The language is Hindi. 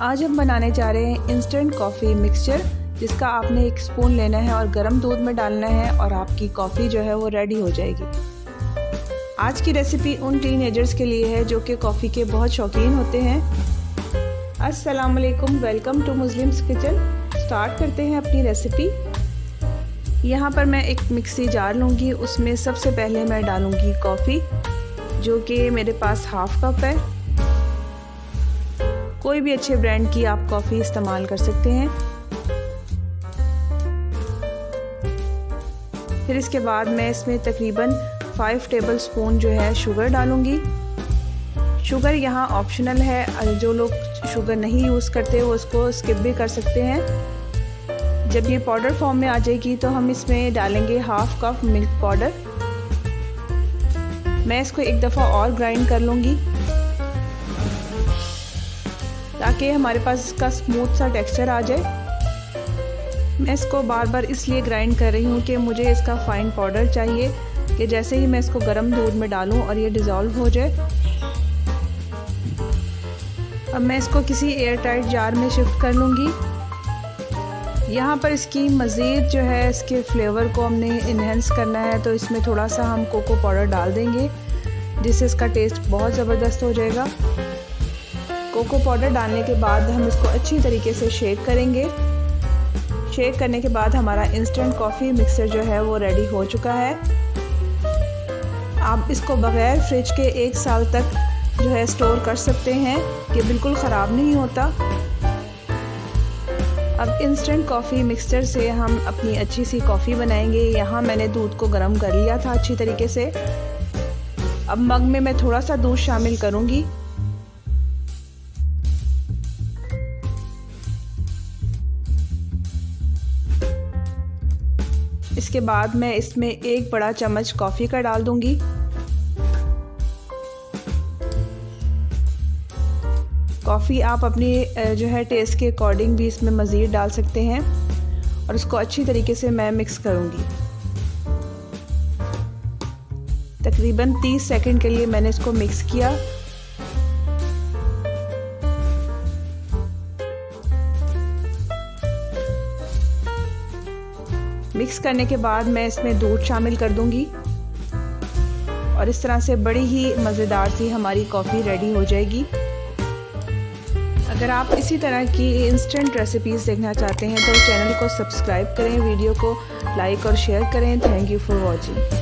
आज हम बनाने जा रहे हैं इंस्टेंट कॉफ़ी मिक्सचर, जिसका आपने 1 स्पून लेना है और गर्म दूध में डालना है और आपकी कॉफ़ी जो है वो रेडी हो जाएगी। आज की रेसिपी उन टीनेजर्स के लिए है जो कि कॉफ़ी के बहुत शौकीन होते हैं। अस्सलाम वालेकुम, welcome to Muslims kitchen. Start करते हैं अपनी रेसिपी। यहाँ पर मैं एक मिक्सी जार लूँगी, उसमें सबसे पहले मैं डालूँगी कॉफ़ी, जो कि मेरे पास हाफ़ कप है। कोई भी अच्छे ब्रांड की आप कॉफ़ी इस्तेमाल कर सकते हैं। फिर इसके बाद मैं इसमें तकरीबन 5 टेबल स्पून जो है शुगर डालूँगी। शुगर यहाँ ऑप्शनल है, जो लोग शुगर नहीं यूज़ करते वो उसको स्किप भी कर सकते हैं। जब ये पाउडर फॉर्म में आ जाएगी तो हम इसमें डालेंगे हाफ़ कप मिल्क पाउडर। मैं इसको एक दफ़ा और ग्राइंड कर लूँगी ताकि हमारे पास इसका स्मूथ सा टेक्सचर आ जाए। मैं इसको बार बार इसलिए ग्राइंड कर रही हूँ कि मुझे इसका फाइन पाउडर चाहिए कि जैसे ही मैं इसको गर्म दूध में डालूँ और ये डिज़ोल्व हो जाए। अब मैं इसको किसी एयर टाइट जार में शिफ्ट कर लूँगी। यहाँ पर इसकी मज़ीद जो है इसके फ्लेवर को हमने इन्हेंस करना है, तो इसमें थोड़ा सा हम कोको पाउडर डाल देंगे, जिससे इसका टेस्ट बहुत ज़बरदस्त हो जाएगा। कोको पाउडर डालने के बाद हम इसको अच्छी तरीके से शेक करेंगे। शेक करने के बाद हमारा इंस्टेंट कॉफ़ी मिक्सर जो है वो रेडी हो चुका है। आप इसको बग़ैर फ्रिज के 1 साल तक जो है स्टोर कर सकते हैं, कि बिल्कुल ख़राब नहीं होता। अब इंस्टेंट कॉफ़ी मिक्सचर से हम अपनी अच्छी सी कॉफ़ी बनाएंगे। यहाँ मैंने दूध को गर्म कर लिया था अच्छी तरीके से। अब मग में मैं थोड़ा सा दूध शामिल करूँगी। इसके बाद मैं इसमें 1 बड़ा चम्मच कॉफ़ी का डाल दूँगी। कॉफ़ी आप अपनी जो है टेस्ट के अकॉर्डिंग भी इसमें मज़ीद डाल सकते हैं और इसको अच्छी तरीके से मैं मिक्स करूँगी। तकरीबन 30 सेकंड के लिए मैंने इसको मिक्स किया। मिक्स करने के बाद मैं इसमें दूध शामिल कर दूंगी और इस तरह से बड़ी ही मज़ेदार सी हमारी कॉफ़ी रेडी हो जाएगी। अगर आप इसी तरह की इंस्टेंट रेसिपीज़ देखना चाहते हैं तो चैनल को सब्सक्राइब करें, वीडियो को लाइक और शेयर करें। Thank you for watching.